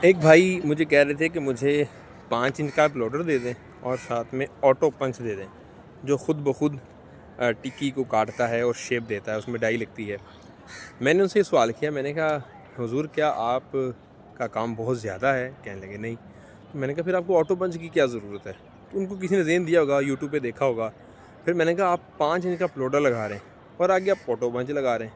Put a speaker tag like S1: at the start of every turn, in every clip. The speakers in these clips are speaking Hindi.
S1: एक भाई मुझे कह रहे थे कि मुझे 5 इंच का आप लोडर दे दें और साथ में ऑटो पंच दे दें, जो ख़ुद ब खुद टिक्की को काटता है और शेप देता है, उसमें डाई लगती है। मैंने उनसे सवाल किया, मैंने कहा हुज़ूर क्या आप का काम बहुत ज़्यादा है? कहने लगे नहीं। तो मैंने कहा फिर आपको ऑटो पंच की क्या ज़रूरत है? तो उनको किसी ने ज़ेन दिया होगा, यूट्यूब पे देखा होगा। फिर मैंने कहा आप 5 इंच का प्लोडर लगा रहे हैं और आगे आप ऑटो पंच लगा रहे हैं।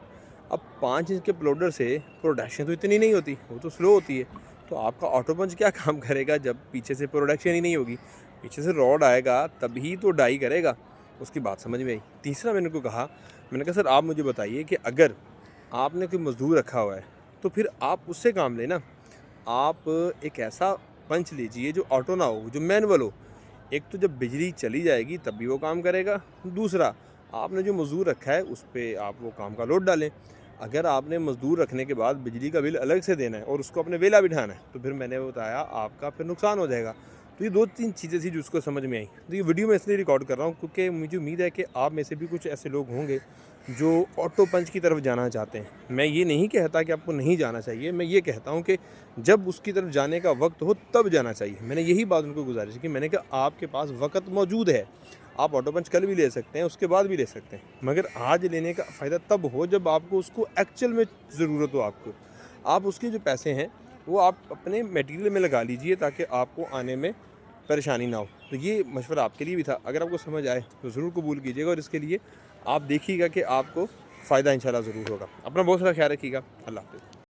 S1: अब 5 इंच के प्लोडर से प्रोडक्शन तो इतनी नहीं होती, वो तो स्लो होती है। तो आपका ऑटो पंच क्या काम करेगा जब पीछे से प्रोडक्शन ही नहीं होगी? पीछे से रॉड आएगा तभी तो डाई करेगा। उसकी बात समझ में आई। तीसरा मैंने उनको कहा, मैंने कहा सर आप मुझे बताइए कि अगर आपने कोई मज़दूर रखा हुआ है, तो फिर आप उससे काम लें ना। आप एक ऐसा पंच लीजिए जो ऑटो ना हो, जो मैनुअल हो। एक तो जब बिजली चली जाएगी तब भी वो काम करेगा। दूसरा, आपने जो मज़दूर रखा है उस पे आप वो काम का लोड डालें। अगर आपने मज़दूर रखने के बाद बिजली का बिल अलग से देना है और उसको अपने वेला बिठाना है, तो फिर मैंने बताया आपका फिर नुकसान हो जाएगा। तो ये 2-3 चीज़ें थी जो उसको समझ में आई। तो ये वीडियो मैं इसलिए रिकॉर्ड कर रहा हूँ क्योंकि मुझे उम्मीद है कि आप में से भी कुछ ऐसे लोग होंगे जो ऑटो पंच की तरफ जाना चाहते हैं। मैं ये नहीं कहता कि आपको नहीं जाना चाहिए, मैं ये कहता हूँ कि जब उसकी तरफ जाने का वक़्त हो तब जाना चाहिए। मैंने यही बात उनको गुज़ारिश की, मैंने कहा आपके पास वक़्त मौजूद है, आप ऑटो पंच कल भी ले सकते हैं, उसके बाद भी ले सकते हैं, मगर आज लेने का फ़ायदा तब हो जब आपको उसको एक्चुअल में ज़रूरत हो आपको। आप उसके जो पैसे हैं वो आप अपने मटेरियल में लगा लीजिए ताकि आपको आने में परेशानी ना हो। तो ये मशवरा आपके लिए भी था, अगर आपको समझ आए तो ज़रूर कबूल कीजिएगा और इसके लिए आप देखिएगा कि आपको फ़ायदा इंशाल्लाह ज़रूर होगा। अपना बहुत सारा ख़्याल रखिएगा। अल्लाह हाफ़िज़।